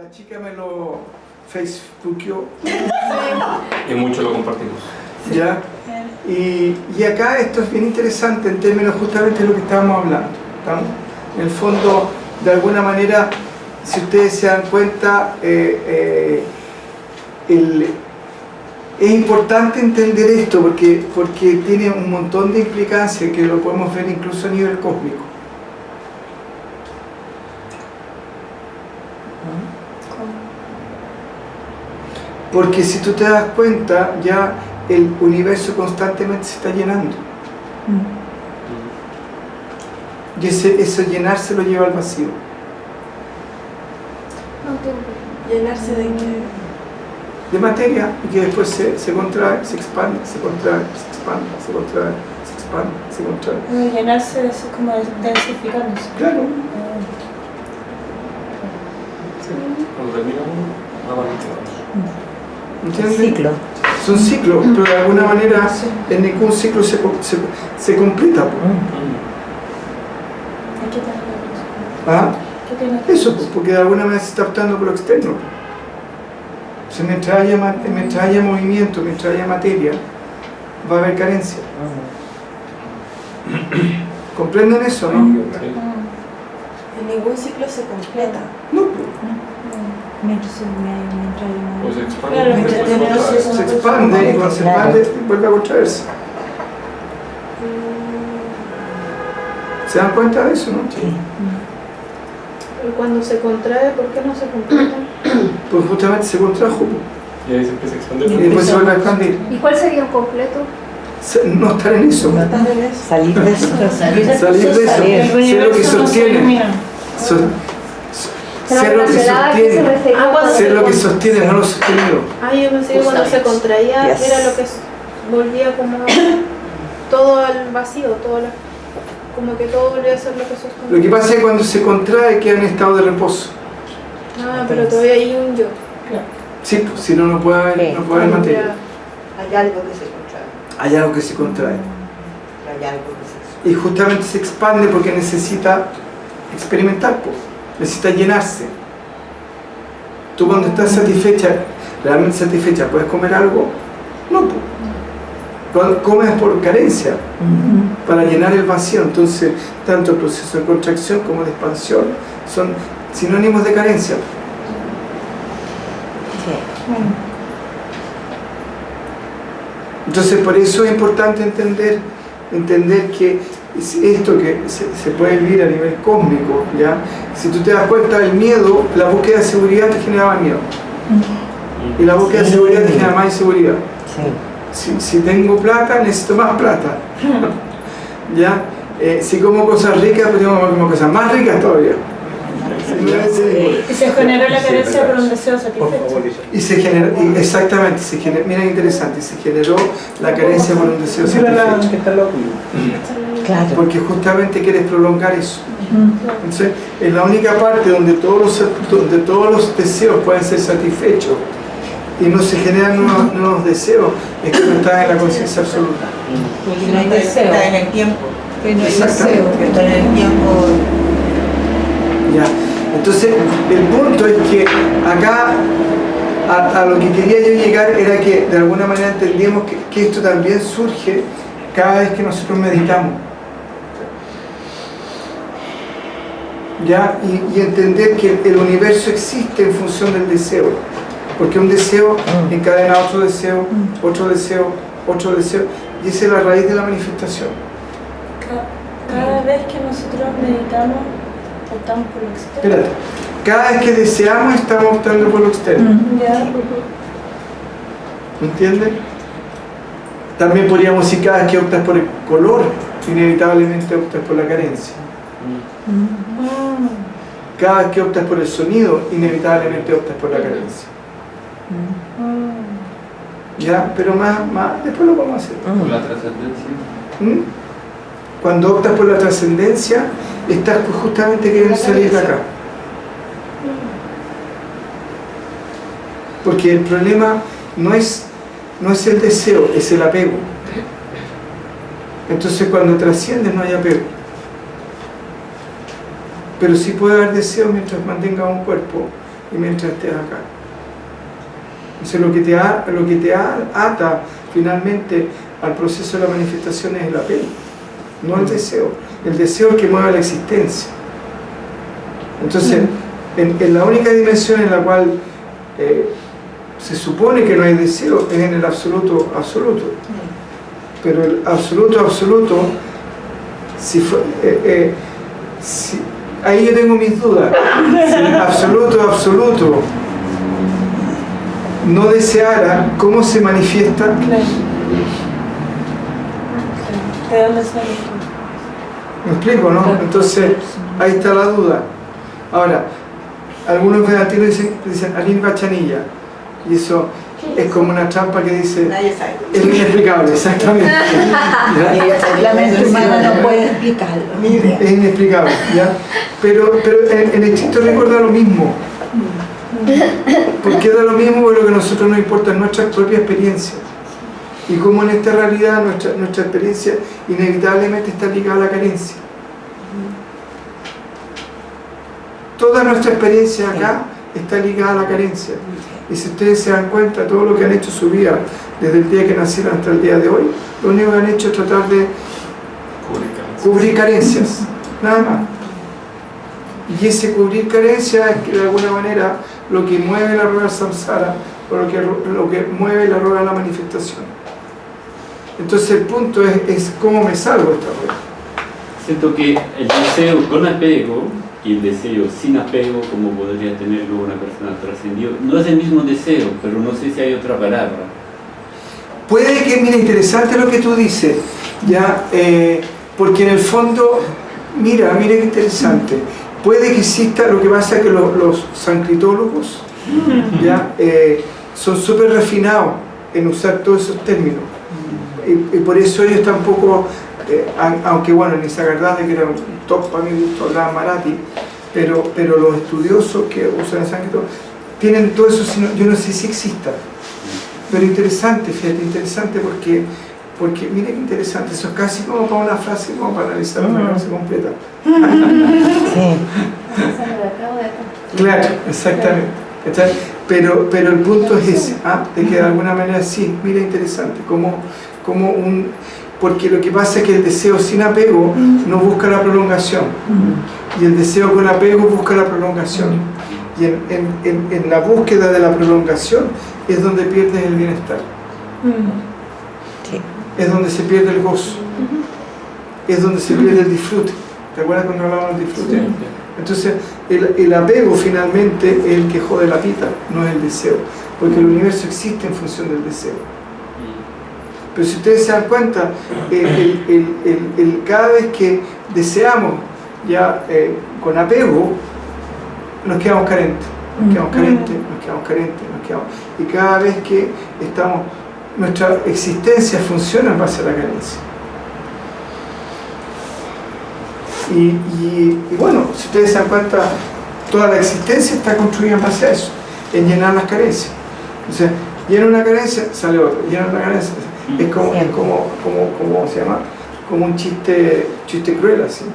La chica me lo facebookeó. Y mucho lo compartimos. ¿Ya? Y acá esto es bien interesante en términos justamente de lo que estábamos hablando. ¿Estamos? En el fondo, de alguna manera, si ustedes se dan cuenta, es importante entender esto porque tiene un montón de implicancias que lo podemos ver incluso a nivel cósmico. Porque si tú te das cuenta, ya el universo constantemente se está llenando. Y eso llenarse lo lleva al vacío. ¿Llenarse de qué? De materia, y que después se contrae, se expande, se contrae, se expande, se contrae, se expande, se contrae. Llenarse es como densificándose. Claro. Cuando terminamos, ¿Entiendes? Ciclo. Es un ciclo, pero de alguna manera en ningún ciclo se completa. ¿Qué tiene ¿Ah? ¿Qué tiene que Eso, porque de alguna manera se está optando por lo externo. Entonces, mientras haya movimiento, mientras haya materia, va a haber carencia. ¿Comprenden eso, no? En ningún ciclo se completa. No. Mientras O se expande. Claro, y después mientras se contrae. Se expande y cuando se expande vuelve a contraerse. ¿Se dan cuenta de eso, no? Y cuando se contrae, ¿por qué no se completa? Pues justamente se contrajo Y ahí se empieza a y expandir. después se vuelve a expandir. ¿Y cuál sería un completo? No estar en eso. Salir de eso. Salir de eso. Ser lo que sostiene. Ser lo que sostiene. Ser lo que sostiene, no lo sostenido. Yo pensé que cuando se contraía era lo que volvía como todo al vacío, como que todo volvía a ser lo que sostenía. Lo que pasa es que cuando se contrae queda en estado de reposo. Pero todavía hay un yo. Sí, pues, si no, no puede haber materia. Hay algo que se contrae, Hay algo que se contrae. hay algo que se Y justamente se expande porque necesita experimentar, pues. Necesita llenarse. Tú cuando estás satisfecha, realmente satisfecha, ¿puedes comer algo? No, pues. Cuando comes por carencia, para llenar el vacío. Entonces, tanto el proceso de contracción como de expansión son sinónimos de carencia. Entonces, por eso es importante entender que esto que se puede vivir a nivel cósmico, ¿ya? Si tú te das cuenta del miedo, la búsqueda de seguridad te generaba miedo. Y la búsqueda de seguridad te genera más inseguridad. Si tengo plata, necesito más plata. ¿Ya? Si como cosas ricas, pues tengo que comer cosas más ricas todavía. Y se generó la carencia por un deseo satisfecho. Y se generó, exactamente, mira interesante, se generó la carencia por un deseo satisfecho. Claro. Porque justamente quieres prolongar eso. Entonces, es la única parte donde todos los deseos pueden ser satisfechos y no se generan nuevos deseos, es que no estás en la conciencia absoluta. Porque no hay deseo. Está en el tiempo. Exactamente. Está en el tiempo. Ya. Entonces, el punto es que acá a lo que quería yo llegar era que de alguna manera entendíamos que esto también surge cada vez que nosotros meditamos. ¿Ya? Y entender que el universo existe en función del deseo. Porque un deseo encadena otro deseo, otro deseo, otro deseo. Y esa es la raíz de la manifestación. Cada vez que nosotros meditamos, optamos por lo externo. Espérate. Cada vez que deseamos, estamos optando por lo externo. ¿Me entiendes? También podríamos decir cada vez que optas por el color, inevitablemente optas por la carencia. Cada vez que optas por el sonido, inevitablemente optas por la carencia. ¿Ya? Pero más, después lo vamos a hacer. Por la trascendencia. Cuando optas por la trascendencia, estás justamente queriendo salir de acá. Porque el problema no es el deseo, es el apego. Entonces cuando trasciendes no hay apego. Pero sí puede haber deseo mientras mantenga un cuerpo y mientras estés acá. Entonces lo que te ata finalmente al proceso de la manifestación es el apego, no el deseo. El deseo es el que mueve la existencia. Entonces, en la única dimensión en la cual se supone que no hay deseo es en el absoluto absoluto. Pero el absoluto absoluto, ahí yo tengo mis dudas. Si el absoluto absoluto no deseara, ¿cómo se manifiesta? ¿De dónde sale? ¿Me explico, no? Entonces, ahí está la duda. Ahora, algunos vedantinos dicen Anin Vachanilla, y eso es como una trampa que dice, Nadie sabe. es inexplicable, exactamente. La mente humana no puede explicarlo. Es inexplicable, ¿ya? Pero en estricto rigor da lo mismo. ¿Por qué da lo mismo? Porque lo que a nosotros nos importa es nuestra propia experiencia. Y como en esta realidad nuestra experiencia inevitablemente está ligada a la carencia. Toda nuestra experiencia acá está ligada a la carencia. Y si ustedes se dan cuenta, todo lo que han hecho su vida, desde el día que nacieron hasta el día de hoy, lo único que han hecho es tratar de cubrir carencias, nada más. Y ese cubrir carencias es que de alguna manera lo que mueve la rueda del samsara, o lo que mueve la rueda de la manifestación. Entonces el punto es cómo me salgo de esta rueda. Siento que el deseo con apego y el deseo sin apego, como podría tenerlo una persona trascendido, no es el mismo deseo, pero no sé si hay otra palabra. Puede que, mira, interesante lo que tú dices, ya, porque en el fondo, mira qué interesante, puede que exista, lo que pasa es que los sankritólogos ya, son súper refinados en usar todos esos términos, y por eso ellos tampoco, aunque bueno, en Nisargadatta, que era un top para mi gusto, hablaban marathi, pero los estudiosos que usan el sánscrito tienen todo eso, yo no sé si exista, pero interesante, fíjate, interesante porque mira qué interesante, eso es casi como para una frase, como para analizar una frase completa. Claro, exactamente. Pero el punto es ese, de que de alguna manera sí, mira interesante, porque lo que pasa es que el deseo sin apego no busca la prolongación, y el deseo con apego busca la prolongación, y en la búsqueda de la prolongación es donde pierdes el bienestar, es donde se pierde el gozo, es donde se pierde el disfrute. ¿Te acuerdas cuando hablábamos del disfrute? Sí. Entonces el apego finalmente es el que jode la vida, no es el deseo, porque el universo existe en función del deseo. Pero si ustedes se dan cuenta, cada vez que deseamos ya con apego, nos quedamos carentes, y cada vez que nuestra existencia funciona en base a la carencia. Y bueno, si ustedes se dan cuenta, toda la existencia está construida en base a eso, en llenar las carencias. Entonces, llena una carencia, sale otra, llena una carencia. Es como se llama, como un chiste cruel así.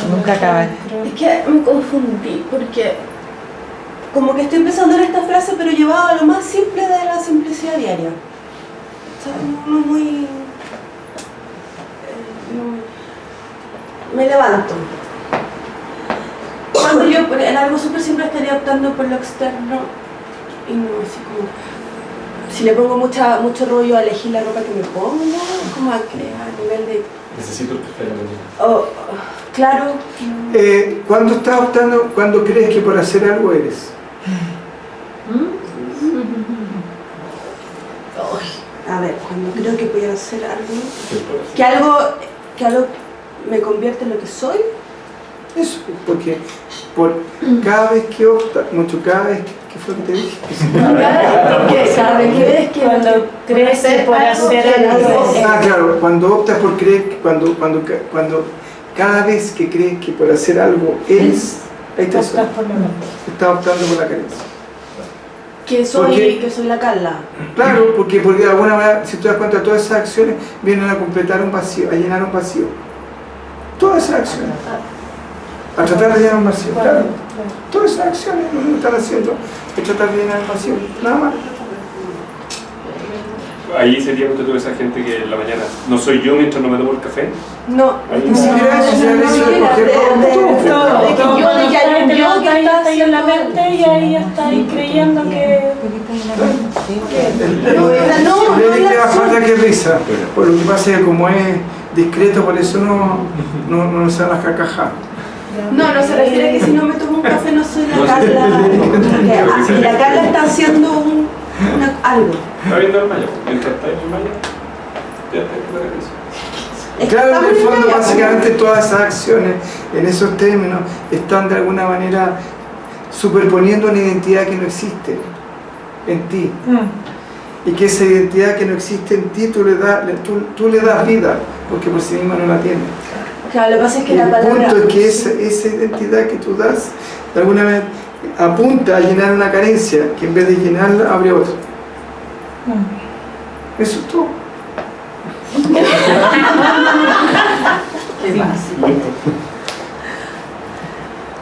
Nunca acaba. Es que me confundí porque como que estoy pensando en esta frase, pero llevado a lo más simple de la simplicidad diaria. O sea, no muy... me levanto. Cuando yo en algo súper simple estaría optando por lo externo y no así como... Si le pongo mucho rollo a elegir la ropa que me pongo, como a nivel de... Necesito el café de la mañana. Claro. ¿Cuándo estás optando, cuando crees que por hacer algo eres? A ver, cuando creo que voy a hacer algo, que algo me convierte en lo que soy. Eso, porque cada vez que optas, ¿qué fue lo que te dije? Cada vez que cuando crees que por hacer algo. Claro, cuando optas por creer, cuando cada vez que crees que por hacer algo eres, ahí estás optando por la carencia. Que soy la Carla. Claro, porque de alguna manera, si te das cuenta, todas esas acciones vienen a completar un vacío, a llenar un vacío. Todas esas acciones. a tratar de llenar un vacío. Claro. Todas esas acciones que uno están haciendo es tratar de llenar el vacío, nada más. Ahí sería cuando tú esa gente que en la mañana no soy yo mientras no me tomo el café. No, Ahí ni siquiera eso, ni siquiera yo que está ahí en la mente y ahí ya está ahí creyendo que Le va a falta que risa. Pues lo que pasa es que como es discreto, por eso no se van a carcajar. no se refiere a que si no me tomo un café no soy la Carla. La Carla está haciendo algo. Está viendo el maya. Mientras está en el maya, ya está en la cabeza. Claro, en el fondo, básicamente todas esas acciones, en esos términos, están de alguna manera superponiendo una identidad que no existe en ti. Y que esa identidad que no existe en ti, tú le das vida, porque por sí misma no la tienes. Claro, lo que pasa es que Y la el palabra... punto es que esa identidad que tú das, de alguna manera, apunta a llenar una carencia, que en vez de llenarla, abre otra. Eso es todo.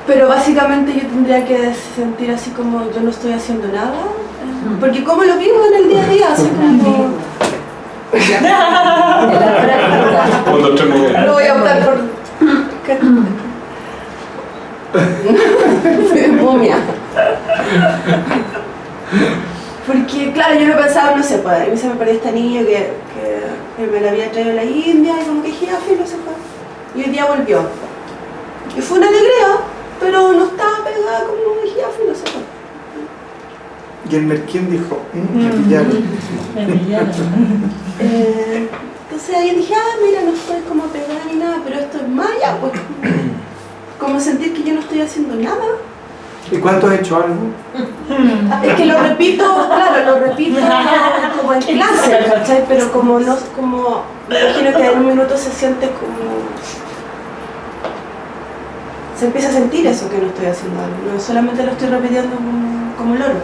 Pero básicamente yo tendría que sentir así como yo no estoy haciendo nada, porque como lo vivo en el día a día, así como... No voy a optar por... Momia. Porque claro, yo lo pensaba, no sé, pues a mí se me perdió este niño que me lo había traído a la India y como que dije, no se fue. Y hoy día volvió. Y fue una alegría, pero no estaba pegada como dije, no se fue. Y el Merquín dijo, me pillaron. Entonces ahí dije, mira, no estoy como pegada ni nada, pero esto es maya, pues como sentir que yo no estoy haciendo nada. ¿Y cuánto has hecho algo? Es que lo repito como en clase, ¿cachai? Pero como no, como me imagino que en un minuto se siente como... Se empieza a sentir eso que no estoy haciendo algo, no solamente lo estoy repitiendo como loro.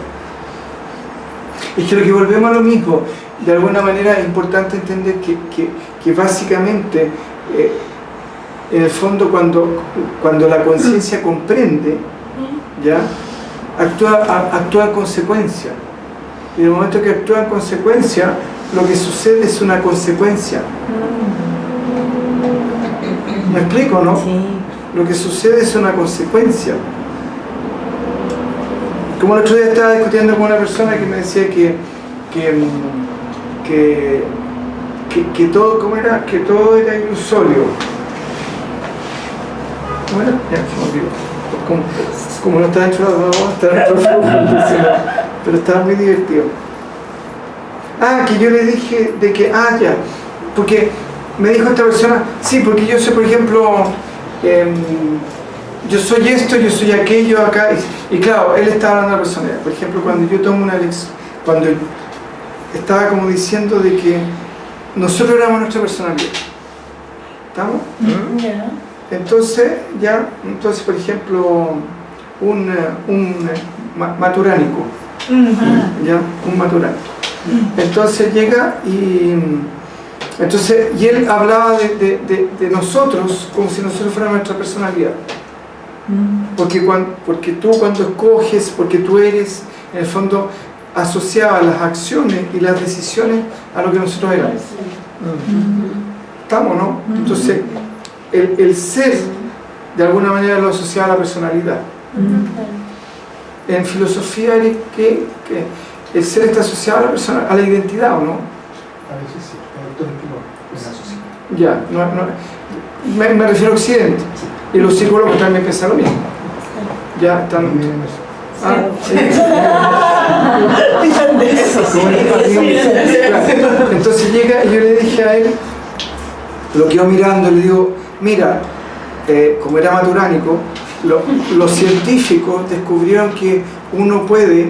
Es que lo que volvemos a lo mismo, de alguna manera es importante entender que básicamente, en el fondo cuando la conciencia comprende, ¿ya? Actúa en consecuencia. Y en el momento que actúa en consecuencia, lo que sucede es una consecuencia. ¿Me explico, no? Sí. Lo que sucede es una consecuencia. Como el otro día estaba discutiendo con una persona que me decía que todo, ¿cómo era? Que todo era ilusorio. ¿Cómo era? Ya, se me olvidó. Como no estaba dentro de la droga, estaba dentro del flujo, pero estaba muy divertido. Que yo le dije de que, ya, porque me dijo esta persona, sí, porque yo soy, por ejemplo, yo soy esto, yo soy aquello acá, y claro, él estaba hablando de la personalidad. Por ejemplo, cuando yo tomo una lección, cuando estaba como diciendo de que nosotros éramos nuestra personalidad. ¿Estamos? Entonces, por ejemplo, un maturánico, ¿ya? Un maturánico. Entonces llega y él hablaba de nosotros como si nosotros fuéramos nuestra personalidad. Porque tú cuando escoges, porque tú eres, en el fondo, asociabas las acciones y las decisiones a lo que nosotros éramos. ¿Estamos, no? Entonces, el ser, de alguna manera, lo asociaba a la personalidad. En filosofía, que el ser está asociado a la identidad, ¿o no? A veces sí, en la sociedad. Ya, me refiero a Occidente. Y los psicólogos también piensan lo mismo. Ya están. Entonces llega y yo le dije a él, lo quedo mirando, le digo, mira, como era maturánico, los científicos descubrieron que uno puede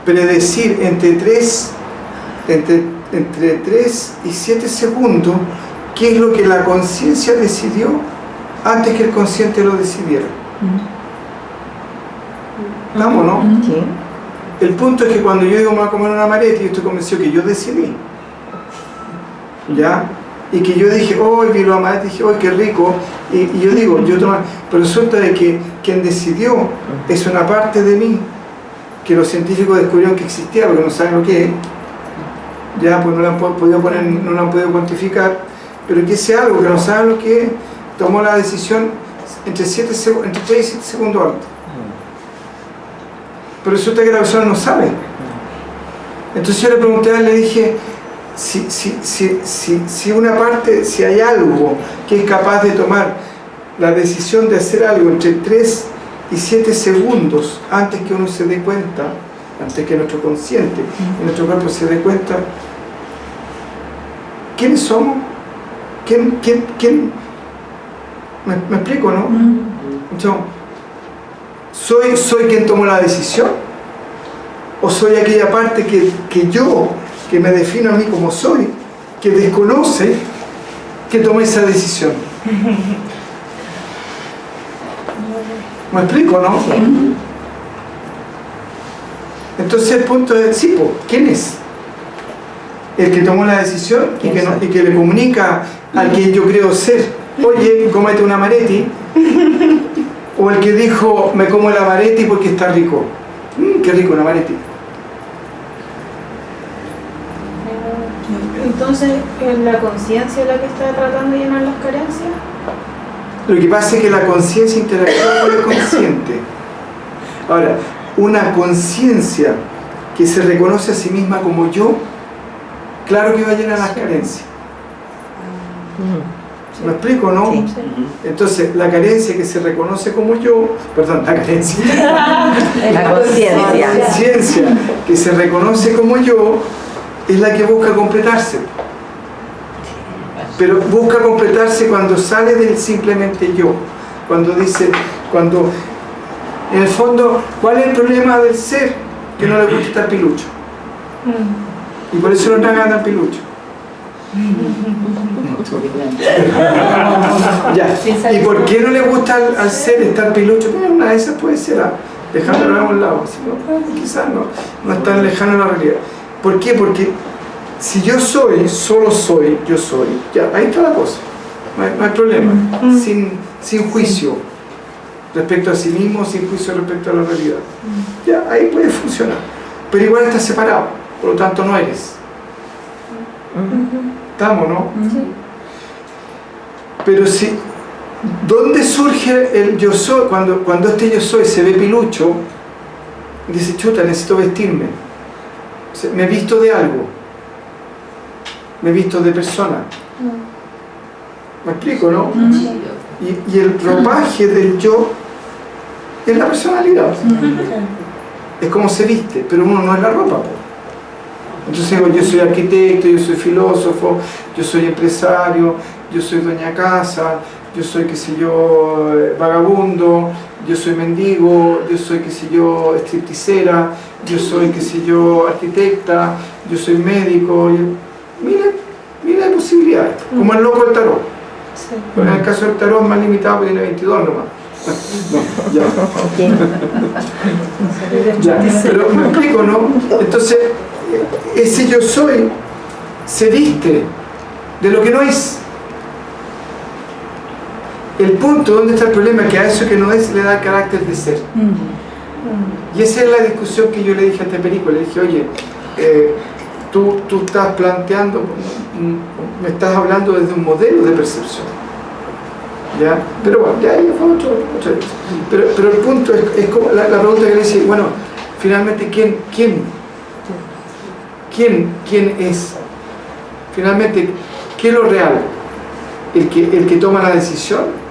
predecir entre 3 y 7 segundos qué es lo que la conciencia decidió antes que el consciente lo decidiera. ¿Estamos, no? Sí. El punto es que cuando yo digo me voy a comer una maleta, yo estoy convencido que yo decidí. ¿Ya? y que yo dije, oh, vi los amaretti, dije, oh, qué rico, y yo digo, yo tomo, pero resulta de que quien decidió es una parte de mí, que los científicos descubrieron que existía, porque no saben lo que es, ya pues no la han podido poner, no la han podido cuantificar, pero que ese algo que no saben lo que es, tomó la decisión entre 3 y 7 segundos antes. Pero resulta que la persona no sabe. Entonces yo le pregunté a él, le dije, si una parte, si hay algo que es capaz de tomar la decisión de hacer algo entre 3 y 7 segundos antes que uno se dé cuenta, antes que nuestro consciente y nuestro cuerpo se dé cuenta, ¿quiénes somos? ¿Quién? ¿Me explico, no? Entonces, ¿soy quien tomó la decisión? ¿O soy aquella parte que me defino a mí como soy, que desconoce que tomé esa decisión? ¿Me explico, no? Entonces el punto es, sí, ¿quién es? El que tomó la decisión y que le comunica al que yo creo ser, oye, cómete un amaretti, o el que dijo, me como el amaretti porque está rico. Qué rico un amaretti. Entonces, ¿es la conciencia la que está tratando de llenar las carencias? Lo que pasa es que la conciencia interactúa con el consciente. Ahora, una conciencia que se reconoce a sí misma como yo, claro que va a llenar las carencias. ¿Me explico, no? Sí. Entonces, la carencia que se reconoce como yo, perdón, la carencia, La conciencia. la conciencia que se reconoce como yo, es la que busca completarse. Pero busca completarse cuando sale del simplemente yo. Cuando en el fondo, ¿cuál es el problema del ser? Que no le gusta estar pilucho. Y por eso no tragan al pilucho. Ya. ¿Y por qué no le gusta al ser estar pilucho? Bueno, una de esas puede ser, dejándolo a un lado, si no, quizás no es tan lejano a la realidad. ¿Por qué? Porque si yo soy, solo soy, yo soy, ya, ahí está la cosa, no hay problema, sin juicio respecto a sí mismo, sin juicio respecto a la realidad, ya, ahí puede funcionar, pero igual estás separado, por lo tanto no eres. ¿Estamos, no? Pero si, ¿dónde surge el yo soy? Cuando este yo soy se ve pilucho, dice, chuta, necesito vestirme, me he visto de algo, me he visto de persona. ¿Me explico, no? Y el ropaje del yo es la personalidad. Es como se viste, pero uno no es la ropa. Entonces digo, yo soy arquitecto, yo soy filósofo, yo soy empresario, yo soy dueña casa, yo soy, qué sé yo, vagabundo, yo soy mendigo, yo soy, qué sé yo, stripticera, yo soy, qué sé yo, arquitecta, yo soy médico. Mira las posibilidades, como el loco del tarot. Pero en el caso del tarot es más limitado porque tiene 22 nomás. Ya, pero me explico, ¿no? Entonces, ese yo soy se viste de lo que no es. El punto donde está el problema es que a eso que no es le da carácter de ser. Y esa es la discusión que yo le dije a este película. Le dije, oye, tú estás planteando, me estás hablando desde un modelo de percepción, ¿ya? Pero bueno, ya ahí fue otra cosa. Pero el punto es como la pregunta que le dice, bueno, finalmente, ¿quién es? Finalmente, ¿qué es lo real? ¿El que toma la decisión?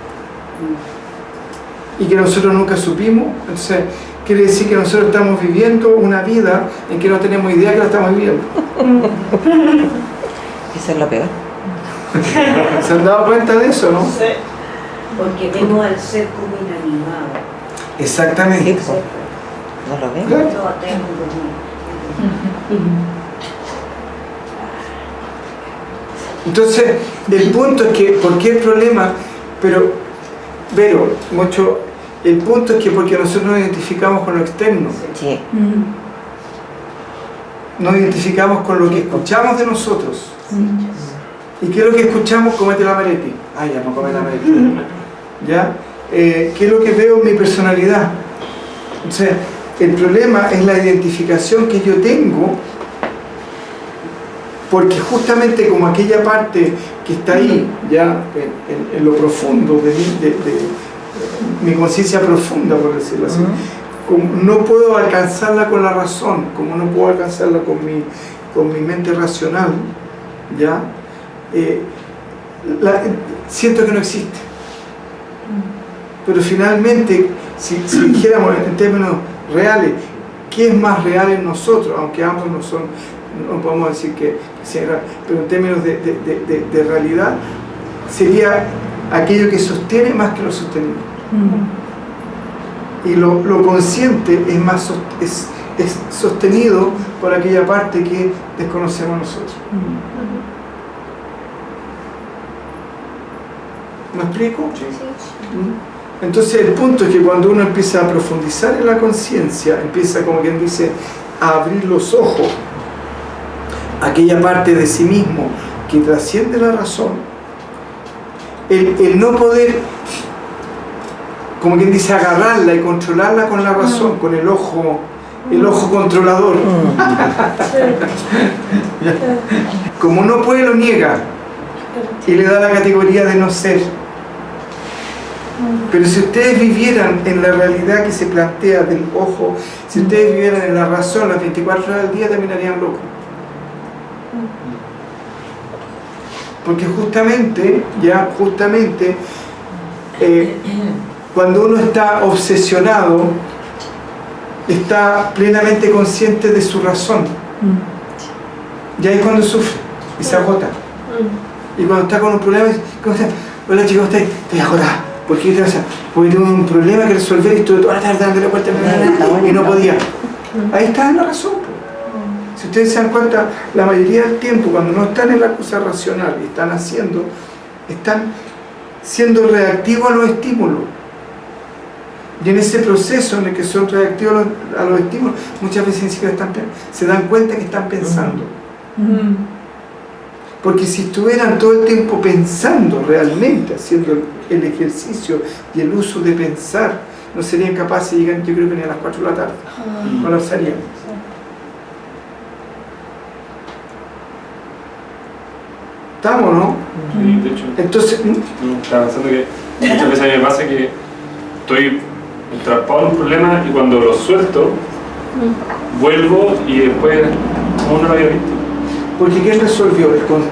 Y que nosotros nunca supimos. Entonces, quiere decir que nosotros estamos viviendo una vida en que no tenemos idea que la estamos viviendo. Eso es lo peor. ¿Se han dado cuenta de eso, no? Sí. Porque vemos al ser como inanimado. Exactamente. Sí, ¿no lo ven? Claro. Todo tengo. Entonces, el punto es que, ¿por qué el problema? Pero el punto es que porque nosotros nos identificamos con lo externo, Sí. nos identificamos con lo que escuchamos de nosotros. ¿Y qué es lo que escuchamos? Comete la Mareti. Ah, ya, no comete la Mareti. ¿Ya? ¿Qué es lo que veo en mi personalidad? O sea, el problema es la identificación que yo tengo, porque justamente como aquella parte que está ahí, ya en lo profundo de mi conciencia profunda, por decirlo así, como no puedo alcanzarla con la razón, como no puedo alcanzarla con mi mente racional, ¿ya? Siento que no existe. Pero finalmente, si dijéramos en términos reales, ¿qué es más real en nosotros? Aunque ambos no podemos decir que sea real, pero en términos de realidad, sería aquello que sostiene más que lo sostenido. Y lo consciente es sostenido por aquella parte que desconocemos nosotros. ¿Me explico? Sí. Entonces el punto es que cuando uno empieza a profundizar en la conciencia, empieza, como quien dice, a abrir los ojos a aquella parte de sí mismo que trasciende la razón, el no poder, como quien dice, agarrarla y controlarla con la razón, con el ojo controlador. Como no puede, lo niega y le da la categoría de no ser. Pero si ustedes vivieran en la realidad que se plantea del ojo, si ustedes vivieran en la razón las 24 horas del día, terminarían locos. Porque justamente, cuando uno está obsesionado, está plenamente consciente de su razón. Y ahí es cuando sufre y se agota. Y cuando está con un problema, ¿cómo está? Hola chicos, estoy agotada. ¿Por qué te vas a...? Porque tuve un problema que resolver y estuve toda la tarde dándole vuelta y no podía. Ahí está en la razón. Si ustedes se dan cuenta, la mayoría del tiempo, cuando no están en la cosa racional y están siendo reactivos a los estímulos. Y en ese proceso en el que son reactivos a los estímulos, muchas veces ni siquiera se dan cuenta que están pensando. Porque si estuvieran todo el tiempo pensando realmente, haciendo el ejercicio y el uso de pensar, no serían capaces de llegar, yo creo que ni a las 4 de la tarde, colapsarían. ¿Estamos, no? Sí, de hecho. Entonces, estaba pensando que muchas veces a mí me pasa que estoy atrapado en un problema y cuando lo suelto, vuelvo y después, ¿cómo no lo había visto? Porque ¿quién resolvió?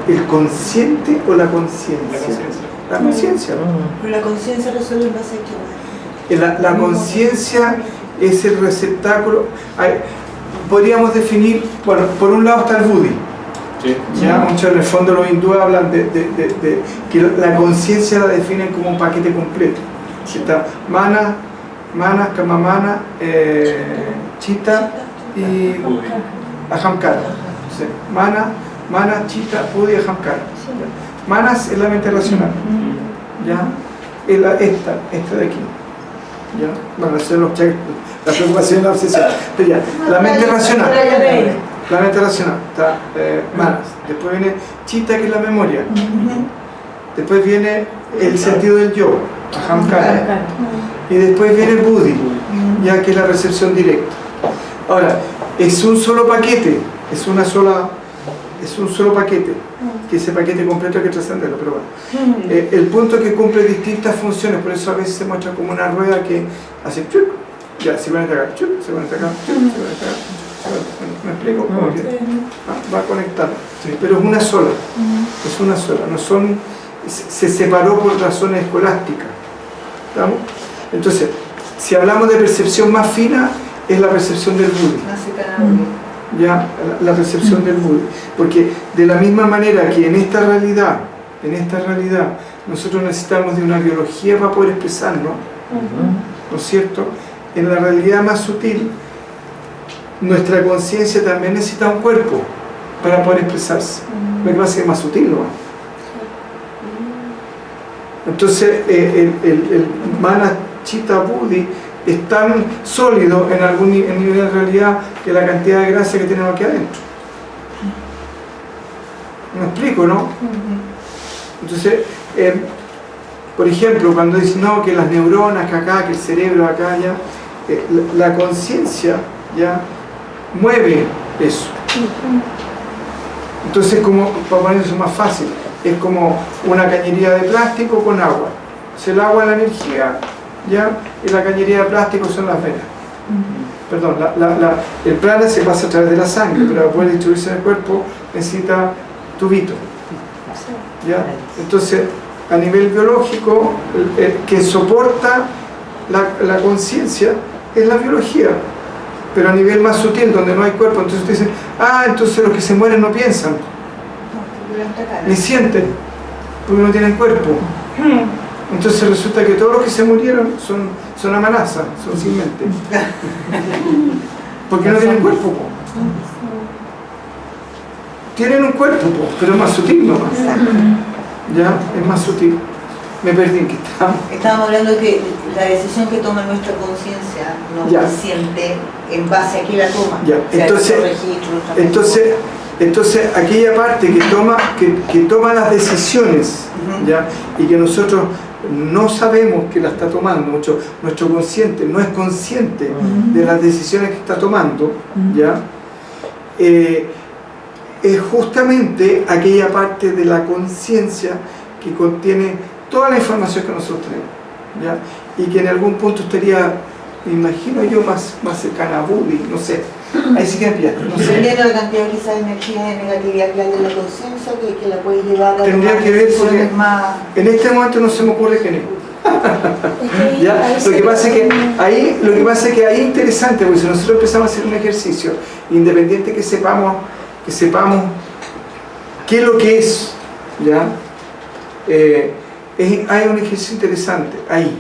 ¿El consciente o la conciencia? La conciencia. La conciencia. Pero la conciencia resuelve en base a qué. La conciencia es el receptáculo. Podríamos definir, bueno, por un lado está el Buddhi. Sí. Ya, muchos en el fondo los hindúes hablan de que la conciencia la definen como un paquete completo. Está mana, kamamana, chitta y ahamkara. Mana, chitta, buddhi, ahamkara. Manas es la mente racional. ¿Ya? Es esta de aquí. ¿Ya? Bueno, eso es la preocupación y la obsesión. Pero ya, la mente racional. La mente racional, está manas. Después viene chitta, que es la memoria. Después viene el sentido del yo, ahamkara. Y después viene buddhi, ya que es la percepción directa. Ahora, es un solo paquete, es un solo paquete, que ese paquete completo hay que trascenderlo, pero bueno. El punto es que cumple distintas funciones, por eso a veces se muestra como una rueda que hace chup, ya se van a acá, chup, se van a acá, chup, se van a acá. ¿Me explico? Va conectado, pero es una sola, no son, se separó por razones escolásticas. ¿Estamos? Entonces, si hablamos de percepción más fina, es la percepción del Buddhi. Ya, la percepción del Buddhi. Porque de la misma manera que en esta realidad, nosotros necesitamos de una biología para poder expresarnos, ¿no es cierto? En la realidad más sutil, nuestra conciencia también necesita un cuerpo para poder expresarse. Lo que pasa es que es más sutil, ¿no? Entonces, el mana, chitta, buddhi es tan sólido en algún nivel de realidad que la cantidad de gracia que tenemos aquí adentro. ¿Me explico, no? Entonces, por ejemplo, cuando dicen no, que las neuronas, que acá, que el cerebro acá, ya, la conciencia ya mueve eso. Entonces, como, para poner eso más fácil, es como una cañería de plástico con agua. Entonces, el agua es la energía, ya, y la cañería de plástico son las venas. Perdón, el prana se pasa a través de la sangre, pero para poder distribuirse en el cuerpo necesita tubito. ¿Ya? Entonces, a nivel biológico, el que soporta la conciencia es la biología, pero a nivel más sutil, donde no hay cuerpo, entonces usted dice, entonces los que se mueren no piensan, ni sienten, porque no tienen cuerpo. Entonces resulta que todos los que se murieron son amenazas, son sin mente. Porque no tienen cuerpo. Tienen un cuerpo, pero es más sutil nomás. Ya, es más sutil. Me perdí en que estábamos hablando de que la decisión que toma nuestra conciencia no consciente, en base a qué la toma. Ya. Entonces aquella parte que toma las decisiones, ¿ya? Y que nosotros no sabemos que la está tomando, nuestro consciente no es consciente de las decisiones que está tomando, ¿ya? Es justamente aquella parte de la conciencia que contiene toda la información que nosotros tenemos, ¿ya? Y que en algún punto estaría, me imagino yo, más cercana a Buddhi, no sé. Ahí sí que empieza, no sé. Dependiendo de la cantidad quizás de energía de negatividad que hay en la conciencia, que la puede llevar a tendría tomar que ver porque decisiones más... en este momento no se me ocurre que no. ¿Ya? Lo que pasa es que ahí es interesante, porque si nosotros empezamos a hacer un ejercicio, independiente que sepamos qué es lo que es, ¿ya? Hay un ejercicio interesante ahí.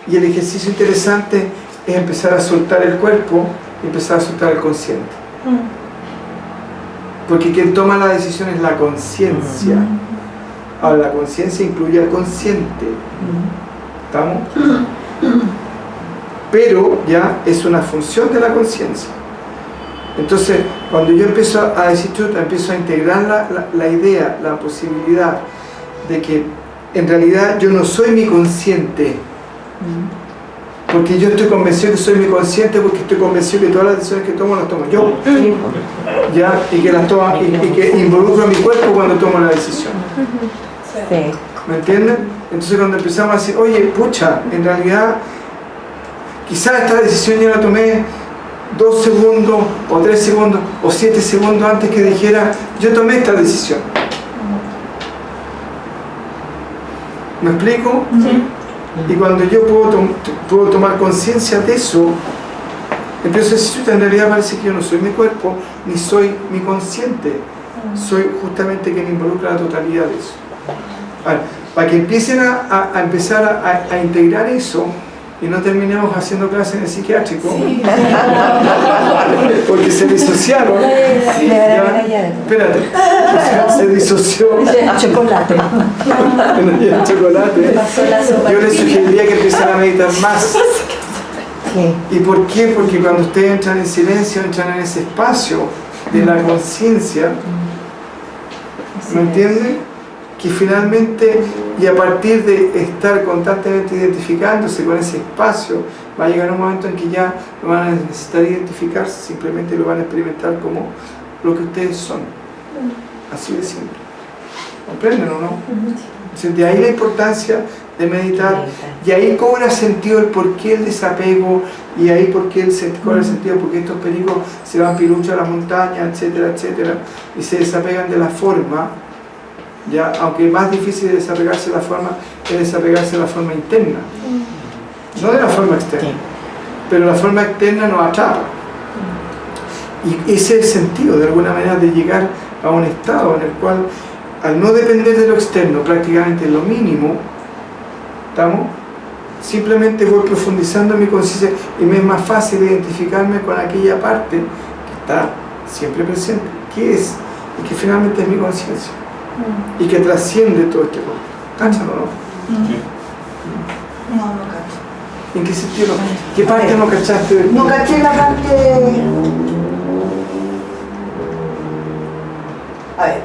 Y el ejercicio interesante es empezar a soltar el cuerpo y empezar a soltar el consciente. Porque quien toma la decisión es la conciencia. Ahora, la conciencia incluye al consciente. ¿Estamos? Pero ya es una función de la conciencia. Entonces, cuando yo empiezo a decir chuta, empiezo a integrar la idea, la posibilidad de que en realidad yo no soy mi consciente, porque yo estoy convencido que soy mi consciente, porque estoy convencido que todas las decisiones que tomo las tomo yo, ¿ya? Y que involucro a mi cuerpo cuando tomo la decisión. ¿Me entienden? Entonces cuando empezamos a decir, oye, pucha, en realidad quizás esta decisión yo la tomé 2 segundos o 3 segundos o 7 segundos antes que dijera yo tomé esta decisión. ¿Me explico? Sí. Y cuando yo puedo tomar conciencia de eso, empiezo a decir, en realidad parece que yo no soy mi cuerpo ni soy mi consciente, soy justamente quien involucra la totalidad de eso. Para que empiecen a empezar a integrar eso y no terminemos haciendo clases en el psiquiátrico, sí. Porque se disociaron. Sí. Espérate, se disoció. Chocolate. Chocolate. Yo les sugeriría que empiecen a meditar más. ¿Y por qué? Porque cuando ustedes entran en silencio, entran en ese espacio de la conciencia. ¿Me entienden? Que finalmente, y a partir de estar constantemente identificándose con ese espacio, va a llegar un momento en que ya no van a necesitar identificarse, simplemente lo van a experimentar como lo que ustedes son. Así de simple. ¿Comprenden o no? Entonces, de ahí la importancia de meditar, y ahí cobra sentido el por qué el desapego, y ahí cobra sentido porque estos pericos se van piluchos a las montañas, etcétera, etcétera, y se desapegan de la forma. Ya, aunque es más difícil de desapegarse de la forma, es desapegarse de la forma interna, no de la forma externa, pero la forma externa nos atrapa. Y ese es el sentido, de alguna manera, de llegar a un estado en el cual, al no depender de lo externo, prácticamente lo mínimo, ¿estamos? Simplemente voy profundizando en mi conciencia y me es más fácil identificarme con aquella parte que está siempre presente, que es, y que finalmente es mi conciencia. Y que trasciende todo este mundo. ¿Cachan o no? No cacho. ¿En qué sentido? ¿Qué parte no cachaste? No caché la parte... A ver,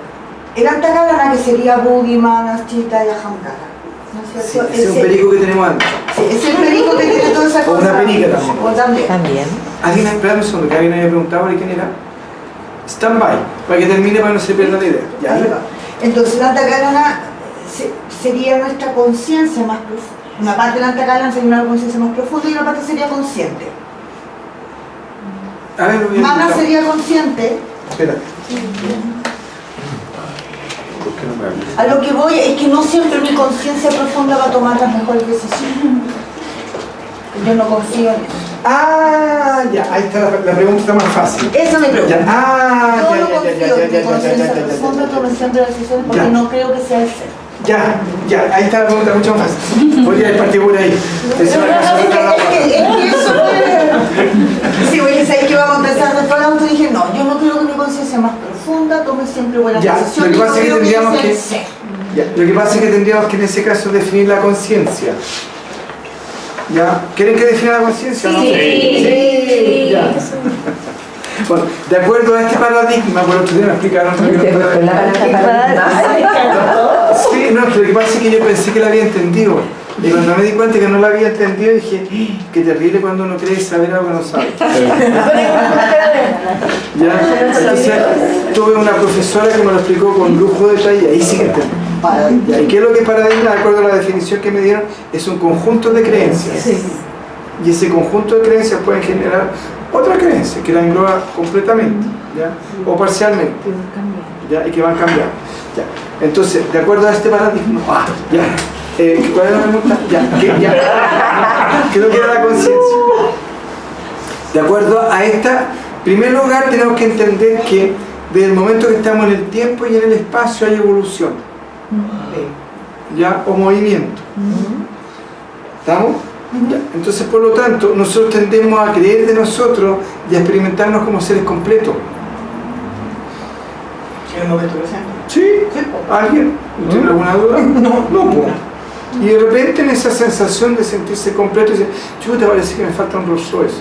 el Antakalana, que sería Budi, Manas, Chita y Ahamkara. ¿No es Sí, cierto? ese es un perico que tenemos antes. Sí, es el perico que tiene toda esa O cosa. una perica también. O también. También. Alguien, espera un segundo, que alguien había preguntado ¿y quién era? Stand by, para que termine para que no se pierda la idea. ¿Ya? Ahí va. Entonces el Antakalana sería nuestra conciencia más profunda. Una parte del Antakalana sería una conciencia más profunda y una parte sería consciente. A ver, lo voy a Mana explicar. sería consciente. Espérate. ¿Por qué no me hablas? A lo que voy es que no siempre mi conciencia profunda va a tomar las mejores decisiones. Yo no confío en eso. Ah, ya, ahí está la pregunta está más fácil. Esa me pregunta. Ya, ah, Yo ya, no ya, confío ya, en ya, mi ya, conciencia ya, ya, profunda ya, tome siempre las decisiones porque Ya. no creo que sea el ser. ya, ahí está la pregunta mucho más fácil. Podría haber partido por ahí. Eso me pasó Es con la que eso fue. Sí, oye, ¿sabes qué vamos a empezar después de la auto? Y dije, no, yo no creo que mi conciencia más profunda tome siempre buenas Ya, decisiones. lo que pasa es que yo creo tendríamos sea el que- ser. Ya, lo que pasa es que tendríamos que en ese caso definir la conciencia. ¿Ya? ¿Quieren que defina la conciencia o no? Sí, ya. Bueno, de acuerdo a este paradigma, por otro día me explicaron lo que era el paradigma. Sí, no, lo que pasa es que yo pensé que la había entendido. Y cuando me di cuenta que no la había entendido, dije, qué terrible cuando uno cree saber algo que no sabe. ¿Ya? Entonces, tuve una profesora que me lo explicó con lujo de detalle, ahí sí que entendí. ¿Ya? ¿Y qué es lo que es paradigma? De acuerdo a la definición que me dieron, es un conjunto de creencias. Y ese conjunto de creencias puede generar otra creencia que la engloba completamente, ¿ya? O parcialmente, ¿ya? Y que van cambiando. ¿Ya? Entonces, de acuerdo a este paradigma, ya. ¿Cuál es la pregunta? Ya. Creo que era la conciencia. De acuerdo a esta, en primer lugar tenemos que entender que desde el momento que estamos en el tiempo y en el espacio hay evolución, ¿ya? O movimiento. ¿Estamos? Ya. Entonces, por lo tanto, nosotros tendemos a creer de nosotros y a experimentarnos como seres completos. ¿En el momento presente? ¿Sí? ¿Alguien? ¿Tiene alguna duda? No, pues. Y de repente en esa sensación de sentirse completo, dice, chuta, parece que me falta un Rolls Royce.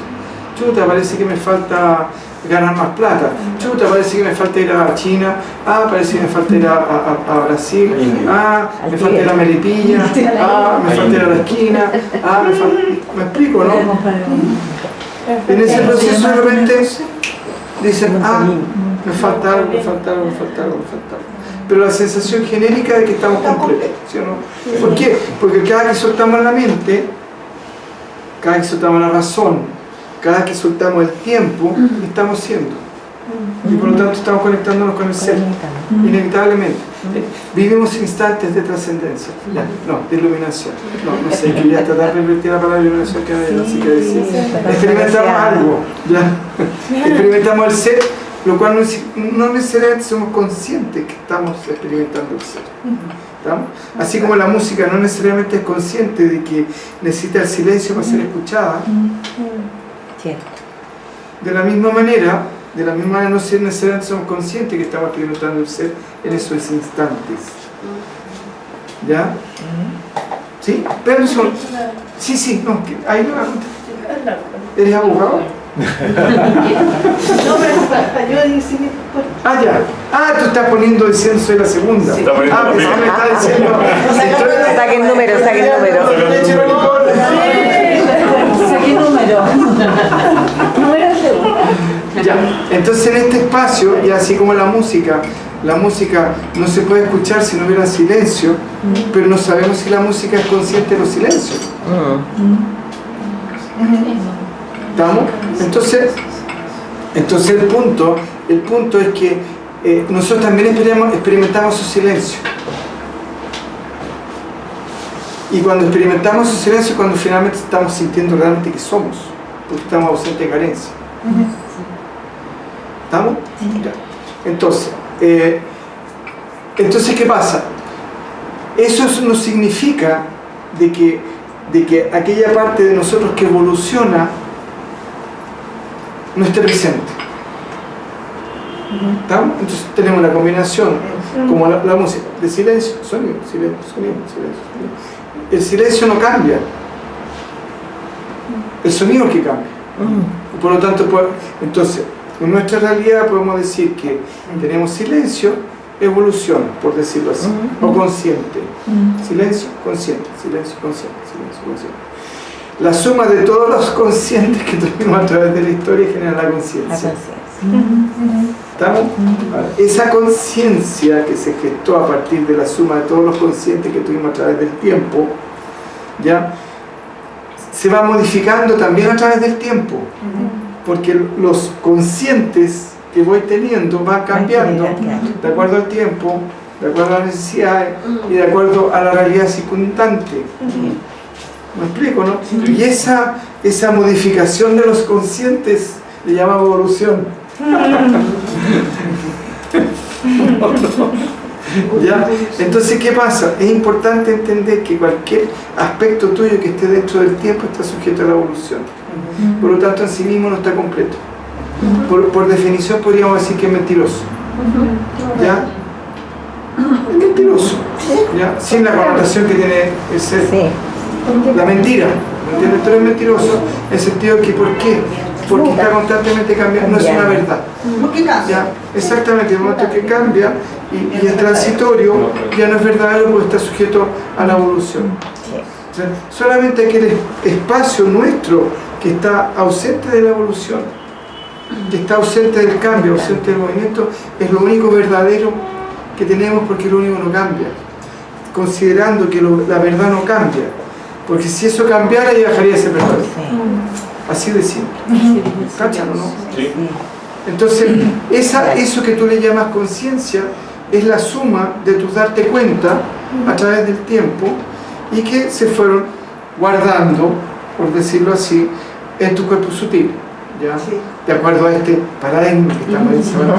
Chuta, parece que me falta ganar más plata. Chuta, parece que me falta ir a China. Parece que me falta ir a Brasil. Me falta ir a Melipilla. Me falta ir a la esquina. ¿Me explico, no? En ese proceso de repente dicen, me falta algo, me falta algo, me falta algo, me falta algo. Pero la sensación genérica de que estamos completos, ¿sí o no? ¿Por qué? Porque cada que soltamos la mente, cada que soltamos la razón, cada que soltamos el tiempo, estamos siendo. Y por lo tanto estamos conectándonos con el ser, inevitablemente. Vivimos instantes de trascendencia, de iluminación. No sé, que ya tratar de revertir la palabra iluminación que no sé qué decir. Experimentamos algo, ¿ya? Experimentamos el ser, lo cual no necesariamente somos conscientes que estamos experimentando el ser. ¿Estamos? Así como la música no necesariamente es consciente de que necesita el silencio para ser escuchada. Cierto. De la misma manera no necesariamente somos conscientes que estamos experimentando el ser en esos instantes. ¿Ya? ¿Sí? Pero son... Sí, no, ahí lo hago. ¿Eres abogado? No, pero yo dije, ya. Tú estás diciendo soy la segunda. Está poniendo Pensé que me estás diciendo. Saquen número. Saqué número. Ya, entonces en este espacio, y así como la música no se puede escuchar si no hubiera silencio, pero no sabemos si la música es consciente de los silencios. ¿Estamos? Entonces el punto es que nosotros también experimentamos su silencio. Y cuando experimentamos su silencio, cuando finalmente estamos sintiendo realmente que somos, porque estamos ausentes de carencia. ¿Estamos? Ya. Entonces, ¿qué pasa? Eso no significa de que aquella parte de nosotros que evoluciona no esté presente. ¿Estamos? Entonces tenemos una combinación, como la música, de silencio, sonido, silencio, sonido, silencio, sonido. El silencio no cambia, el sonido es que cambia. Por lo tanto, entonces, en nuestra realidad podemos decir que tenemos silencio evolución, por decirlo así, o consciente. Silencio, consciente, silencio, consciente, silencio, consciente. La suma de todos los conscientes que tuvimos a través de la historia genera la conciencia. ¿Estamos? Esa conciencia que se gestó a partir de la suma de todos los conscientes que tuvimos a través del tiempo, ¿ya? Se va modificando también a través del tiempo, porque los conscientes que voy teniendo van cambiando de acuerdo al tiempo, de acuerdo a las necesidades y de acuerdo a la realidad circundante. ¿Me explico, no? Y esa modificación de los conscientes le llamamos evolución. ¿Ya? Entonces, ¿qué pasa? Es importante entender que cualquier aspecto tuyo que esté dentro del tiempo está sujeto a la evolución. Por lo tanto, en sí mismo no está completo. Por definición podríamos decir que es mentiroso. ¿Ya? Es mentiroso. ¿Ya? Sin la connotación que tiene el ser. La mentira. ¿Entiendes? Tú eres mentiroso en el sentido de que ¿por qué? Porque está constantemente cambiando, no es una verdad. Porque cambia. ¿Ya? Exactamente, el momento que cambia y es transitorio, ya no es verdadero porque está sujeto a la evolución. O sea, solamente aquel espacio nuestro que está ausente de la evolución, que está ausente del cambio, ausente del movimiento, es lo único verdadero que tenemos porque lo único no cambia. Considerando que la verdad no cambia, porque si eso cambiara ya dejaría de ser verdad. Así de simple. ¿Cachan o no? Sí. Entonces, eso que tú le llamas conciencia es la suma de tus darte cuenta a través del tiempo y que se fueron guardando, por decirlo así, en tu cuerpo sutil. ¿Ya? De acuerdo a este paradigma que estamos diciendo.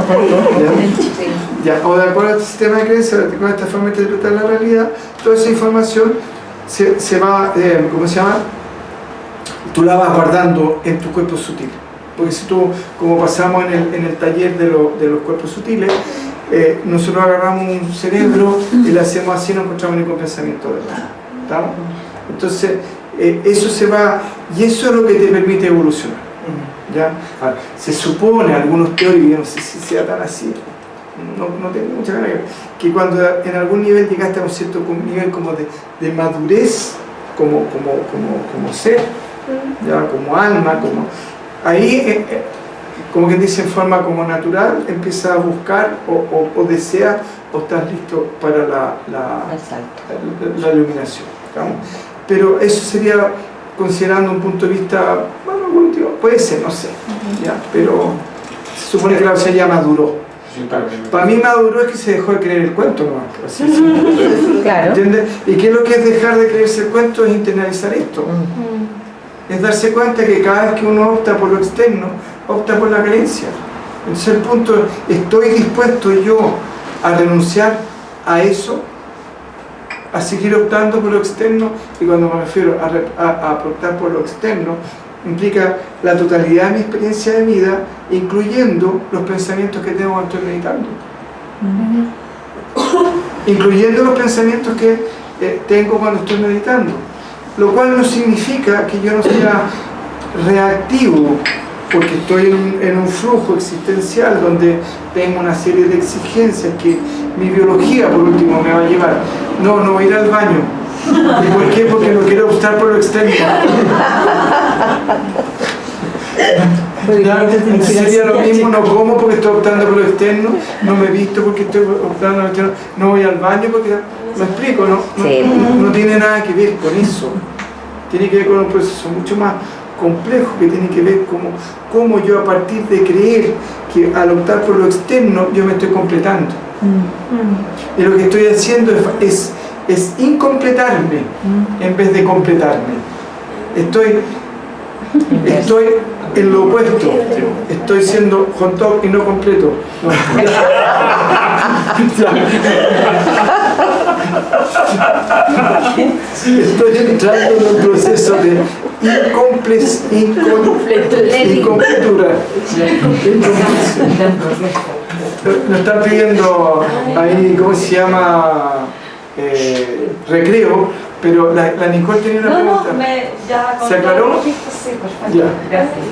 ¿Ya? O de acuerdo a este sistema de creencias, con esta forma de interpretar la realidad, toda esa información se va, ¿cómo se llama? Tú la vas guardando en tu cuerpo sutil. Porque si tú, como pasamos en el taller de los cuerpos sutiles, nosotros agarramos un cerebro y le hacemos así y no encontramos ningún pensamiento de nada. ¿Estamos? Entonces, eso se va, y eso es lo que te permite evolucionar. ¿Ya? Ahora, se supone, algunos teóricos, no sé si sea tan así, no tengo mucha ganas, que cuando en algún nivel llegaste a un cierto nivel como de madurez, como ser, ¿ya? Como alma, ahí, como que dice en forma como natural, empieza a buscar o desea o estás listo para la iluminación. ¿Estamos? Pero eso sería considerando un punto de vista, bueno, evolutivo, puede ser, no sé, ¿ya? Pero se supone que la cosa ya maduró. Para mí maduró es que se dejó de creer el cuento, ¿no? Así, Claro. ¿entiendes? ¿Y qué es lo que es dejar de creerse el cuento? Es internalizar esto. Es darse cuenta que cada vez que uno opta por lo externo, opta por la creencia. Entonces el punto es, ¿estoy dispuesto yo a renunciar a eso? A seguir optando por lo externo, y cuando me refiero a optar por lo externo, implica la totalidad de mi experiencia de vida, incluyendo los pensamientos que tengo cuando estoy meditando. Incluyendo los pensamientos que tengo cuando estoy meditando. Lo cual no significa que yo no sea reactivo, porque estoy en un flujo existencial donde tengo una serie de exigencias que mi biología, por último, me va a llevar. No voy a ir al baño. ¿Y por qué? Porque no quiero optar por lo externo. Sería lo mismo, no como porque estoy optando por lo externo, no me visto porque estoy optando por lo externo, no voy al baño porque... ¿Me explico? No tiene nada que ver con eso. Tiene que ver con un proceso mucho más complejo que tiene que ver cómo yo, a partir de creer que al optar por lo externo yo me estoy completando. Y lo que estoy haciendo es incompletarme en vez de completarme. Estoy en lo opuesto. Estoy siendo hot dog y no completo. Estoy entrando en un proceso de incompletura. Nos están pidiendo ahí, ¿cómo se llama? Recreo, pero la Nicole tenía una pregunta. ¿Se aclaró? Sí, perfecto. Ya. Gracias.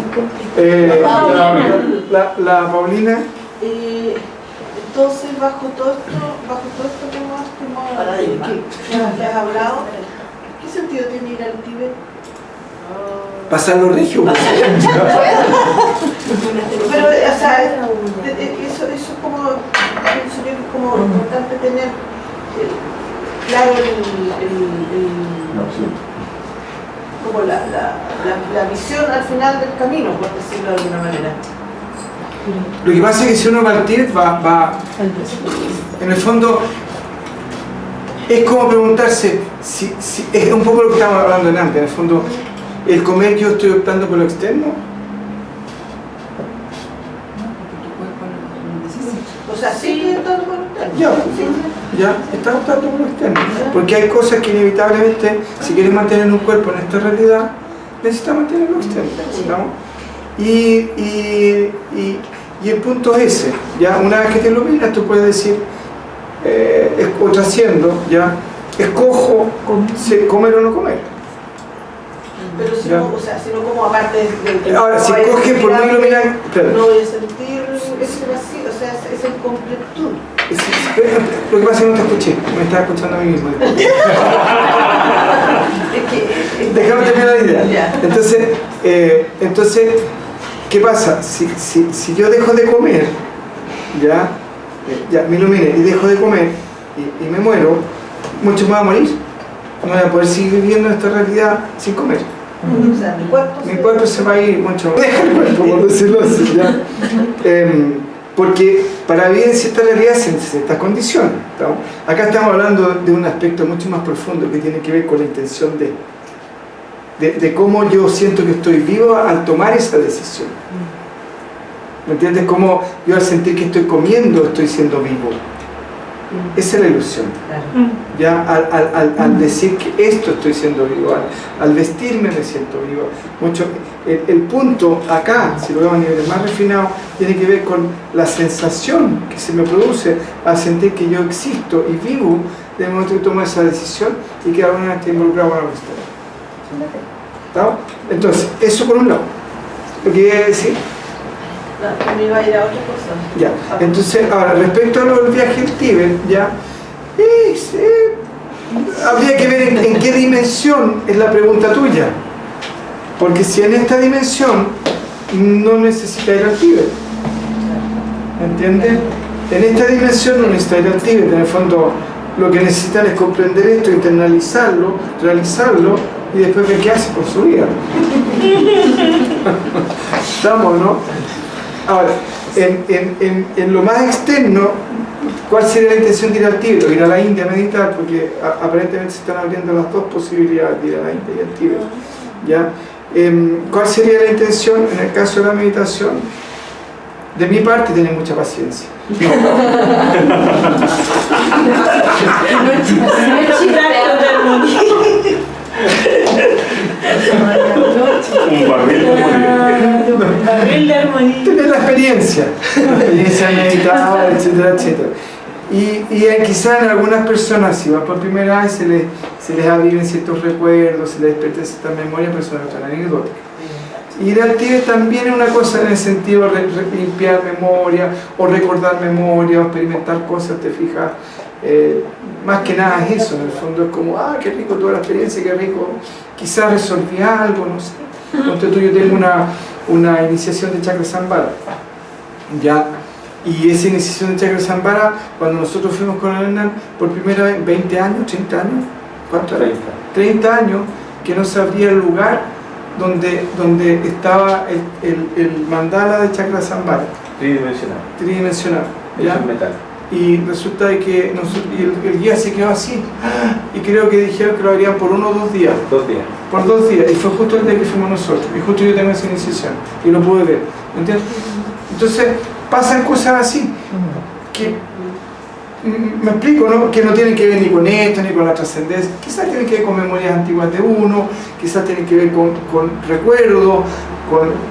La Paulina. Entonces, bajo todo esto que has hablado, ¿qué sentido tiene ir al Tíbet? Pasar los regios. Pero, o sea, eso es como, pienso yo que es como importante tener claro como la visión al final del camino, por decirlo de alguna manera. Lo que pasa es que si uno va al Tíbet, va en el fondo, es como preguntarse, si es un poco lo que estábamos hablando antes, en el fondo, el comer yo estoy optando por lo externo. O sea, sí, optando por lo externo. Ya, estás optando por lo externo. Porque hay cosas que inevitablemente, si quieres mantener un cuerpo en esta realidad, necesitas mantenerlo externo, ¿no? Y el punto es ese, ¿ya? Una vez que te iluminas, tú puedes decir, o trasciendo, ¿ya? Escojo comer o no comer. Pero si no, o sea, si no como aparte de ahora, si coges por no iluminar, no voy a sentir ese vacío, o sea, esa incompletud. Lo que pasa es que no te escuché, me estaba escuchando a mí mismo. Déjame terminar la idea. Entonces, ¿qué pasa? Si yo dejo de comer, ya me iluminé y dejo de comer y me muero, mucho me va a morir. No voy a poder seguir viviendo esta realidad sin comer. O sea, mi cuerpo se va a ir mucho. Deja el cuerpo, por decirlo así, ¿ya? Porque para vivir en cierta realidad se necesitan estas condiciones, ¿no? Acá estamos hablando de un aspecto mucho más profundo que tiene que ver con la intención de cómo yo siento que estoy vivo al tomar esa decisión. ¿Me entiendes? Como yo al sentir que estoy comiendo estoy siendo vivo. Esa es la ilusión. Ya al decir que esto estoy siendo vivo, al vestirme me siento vivo. El punto acá, si lo vemos a niveles más refinados, tiene que ver con la sensación que se me produce al sentir que yo existo y vivo de momento que tomo esa decisión y que alguna vez estoy involucrado con la cuestión. Entonces, eso por un lado. Lo que quiere decir. No, me iba a ir a otra cosa. Ya, entonces, ahora, respecto a lo del viaje al Tíbet, ya, habría que ver en qué dimensión es la pregunta tuya. Porque si en esta dimensión no necesita ir al Tíbet, ¿entiendes? En esta dimensión no necesita ir al Tíbet, en el fondo lo que necesitan es comprender esto, internalizarlo, realizarlo y después ver qué hace con su vida. ¿Estamos, no? Ahora, en lo más externo, ¿cuál sería la intención de ir al Tíbet o ir a la India a meditar? Porque aparentemente se están abriendo las dos posibilidades de ir a la India y al Tíbet, ¿ya? ¿Cuál sería la intención en el caso de la meditación? De mi parte, tener mucha paciencia. Un barril de armonía. Tener la experiencia de meditar, etcétera, etcétera. Y quizás en algunas personas, si van por primera vez, se les aviven ciertos recuerdos, se les despierten ciertas memorias, pero eso no es tan anecdótica. Ir al Tíbet también es una cosa en el sentido de limpiar memoria, o recordar memoria, o experimentar cosas, te fijas. Más que nada es eso, en el fondo es como, qué rico toda la experiencia, qué rico, quizás resolví algo, no sé. Entonces yo tengo una iniciación de Chakra Sambhara, ¿ya? Y esa iniciación de Chakra Sambhara, cuando nosotros fuimos con el Hernán, por primera vez, 20 años, 30 años, ¿cuánto era? 30 años, que no se abría el lugar donde estaba el mandala de Chakra Sambhara. Tridimensional. ¿Ya? Metal. Y resulta de que el guía se quedó así, y creo que dijeron que lo harían por 1 o 2 días. 2 días. Por 2 días, y fue justo el día que fuimos nosotros, y justo yo tengo esa iniciación, y lo pude ver, ¿entiendes? Entonces, pasan cosas así, que, me explico, ¿no? Que no tienen que ver ni con esto, ni con la trascendencia, quizás tienen que ver con memorias antiguas de uno, quizás tienen que ver con recuerdos,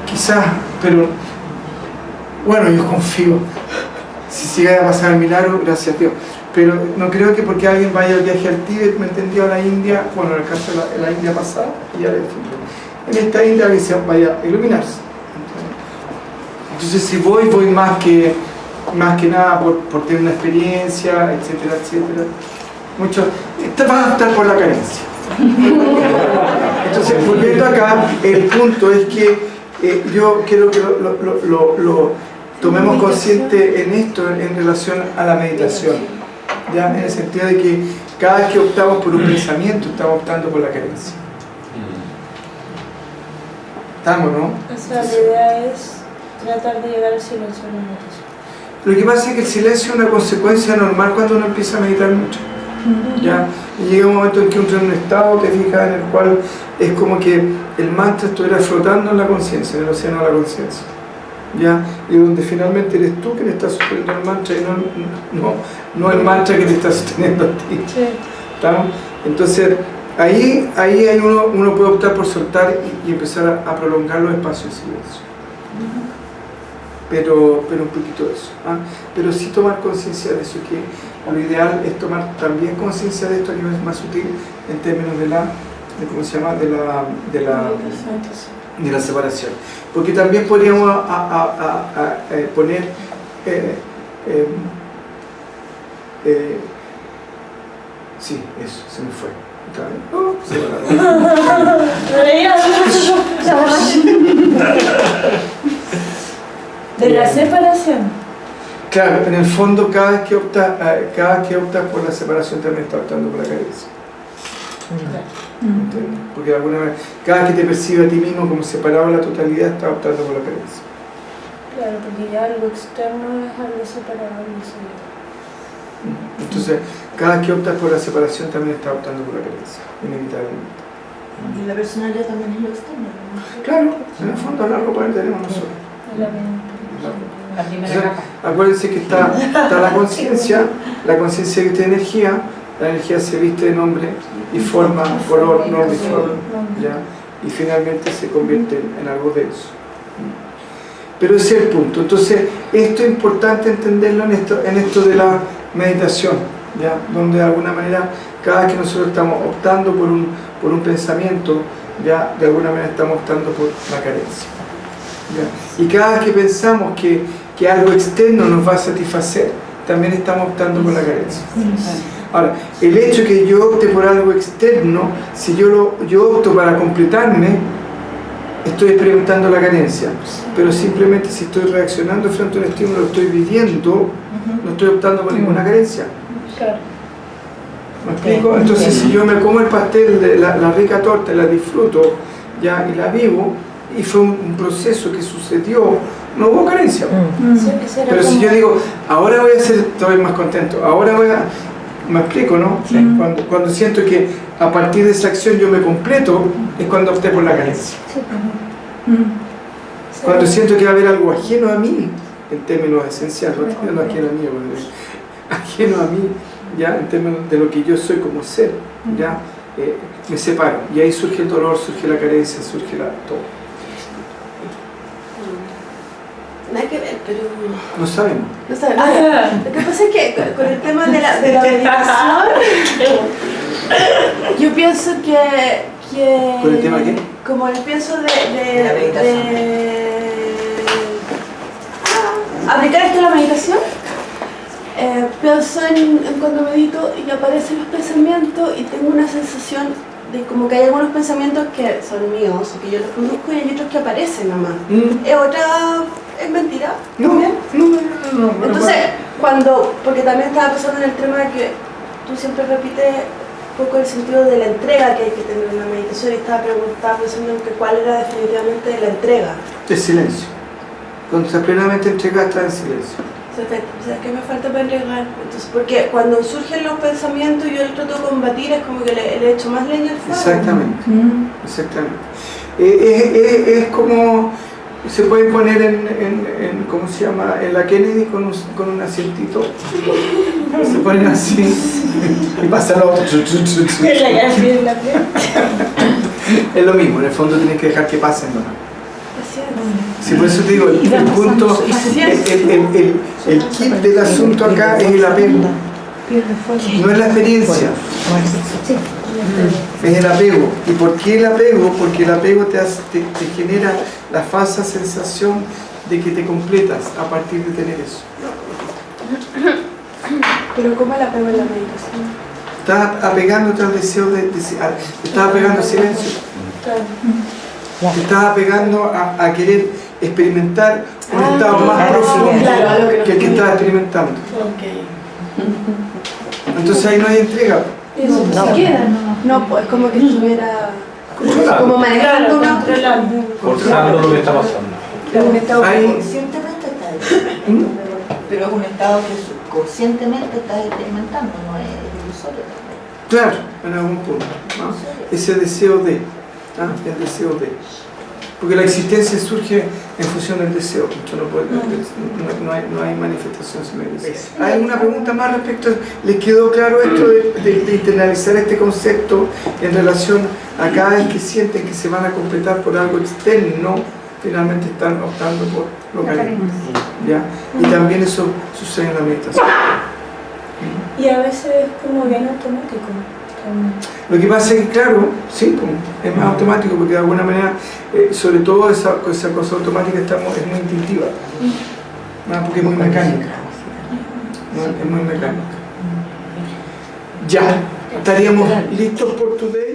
quizás, pero, bueno, yo confío. Si llega a pasar el milagro, gracias a Dios. Pero no creo que porque alguien vaya al viaje al Tíbet, me entendió, a la India, bueno, en el caso de la India pasada, y ahora en esta India alguien se vaya a iluminarse. Entonces si voy más que más que nada por tener una experiencia, etcétera, etcétera. Muchos van a optar por la carencia. Entonces, volviendo acá, el punto es que yo quiero que lo tomemos consciente en esto en relación a la meditación, ¿ya? En el sentido de que cada vez que optamos por un pensamiento, estamos optando por la carencia. ¿Estamos, no? O sea, la idea es tratar de llegar al silencio en la meditación. Lo que pasa es que el silencio es una consecuencia normal cuando uno empieza a meditar mucho. ¿Ya? Y llega un momento en que uno entra en un estado, te fijas, en el cual es como que el mantra estuviera flotando en la conciencia, en el océano de la conciencia, ¿ya? Y donde finalmente eres tú quien está sosteniendo el mantra y no el mantra que te está sosteniendo a ti. Sí. ¿Estamos? Entonces ahí uno puede optar por soltar y empezar a prolongar los espacios de silencio. Pero un poquito de eso, ¿ah? Pero sí tomar conciencia de eso, que lo ideal es tomar también conciencia de esto a nivel más sutil en términos de la separación, porque también podríamos poner sí, eso, se me fue. De la separación. Claro, en el fondo cada vez que optas por la separación también está optando por la carencia. Porque de alguna manera, cada vez que te percibe a ti mismo como separado de la totalidad, está optando por la carencia. Claro, porque ya algo externo es algo separado. Entonces, cada vez que optas por la separación también está optando por la carencia, inevitablemente. Y la personalidad también es lo externo, ¿no? Claro, en el fondo la ropa que tenemos nosotros. La primera Entonces, capa. acuérdense que está la conciencia viste de energía, la energía se viste de nombre y forma, color, nombre y forma, ¿ya? Y finalmente se convierte en algo de eso. Pero ese es el punto. Entonces, esto es importante entenderlo en esto de la meditación, ¿ya? Donde de alguna manera, cada vez que nosotros estamos optando por un pensamiento, ya de alguna manera estamos optando por la carencia, ¿ya? Y cada vez que pensamos que algo externo nos va a satisfacer, también estamos optando por la carencia. Ahora, el hecho que yo opte por algo externo, si yo opto para completarme, estoy experimentando la carencia, pero simplemente si estoy reaccionando frente a un estímulo, lo estoy viviendo, no estoy optando por ninguna carencia. ¿Me explico? Entonces, si yo me como el pastel, de la rica torta, la disfruto, ya, y la vivo, y fue un proceso que sucedió, no hubo carencia. Pero si yo digo, ahora voy a ser todavía más contento, ahora voy a... ¿Me explico, no? Sí. Cuando siento que a partir de esa acción yo me completo, es cuando opté por la carencia. Sí. Cuando siento que va a haber algo ajeno a mí, en términos esenciales, no ajeno a mí, ajeno a mí, ya, en términos de lo que yo soy como ser, ya, me separo. Y ahí surge el dolor, surge la carencia, surge todo. Nada que ver, pero... No sabemos. No sabemos. Lo que pasa es que con el tema de la meditación, yo pienso que... ¿Con el tema qué? Como el pienso la meditación. Aplicar esto a la meditación, pienso en cuando medito y aparecen los pensamientos y tengo una sensación de como que hay algunos pensamientos que son míos o que yo los produzco y hay otros que aparecen nomás. ¿Es mentira? No. Entonces, porque también estaba pensando en el tema de que tú siempre repites un poco el sentido de la entrega que hay que tener en la meditación y estaba pensando en que cuál era definitivamente la entrega. El silencio. Cuando estás plenamente entregada, estás en silencio. O sea, ¿qué me falta para entregar? Entonces, porque cuando surgen los pensamientos y yo el trato de combatir es como que le echo más leña al fuego. Exactamente. Es como... Se puede poner en ¿cómo se llama? En la Kennedy con un asientito. Se ponen así y pasa lo otro. Es lo mismo, en el fondo tienes que dejar que pasen, ¿no? Sí, por eso te digo, el punto, el kit del asunto acá es el apego. No es la experiencia. Es el apego. ¿Y por qué el apego? Porque el apego te genera la falsa sensación de que te completas a partir de tener eso. Pero ¿cómo la pego en la meditación? Estás apegándote al deseo te estás apegando al silencio. Te estás apegando a querer experimentar un estado más profundo que el que estás experimentando. Entonces ahí no hay entrega. Eso no queda, no, pues como que estuviera como manejando una Forzando lo que está pasando. Un estado Ahí- que conscientemente está experimentando, pero es un estado que conscientemente estás experimentando, no es ilusorio. Claro, en algún punto. ¿No? Ese deseo de, el deseo de. Porque la existencia surge en función del deseo. Esto no hay manifestación sin el deseo. ¿Hay alguna pregunta más respecto? ¿Les quedó claro esto de internalizar este concepto en relación a cada vez que sienten que se van a completar por algo externo, finalmente están optando por lo que hay? ¿Ya? Y también eso sucede en la meditación. Y a veces es como bien automático. Lo que pasa es que, claro, sí, es más automático porque de alguna manera, sobre todo esa cosa automática es muy instintiva, ¿no? Porque es muy mecánica. ¿No? Es muy mecánica. Ya, estaríamos listos por today.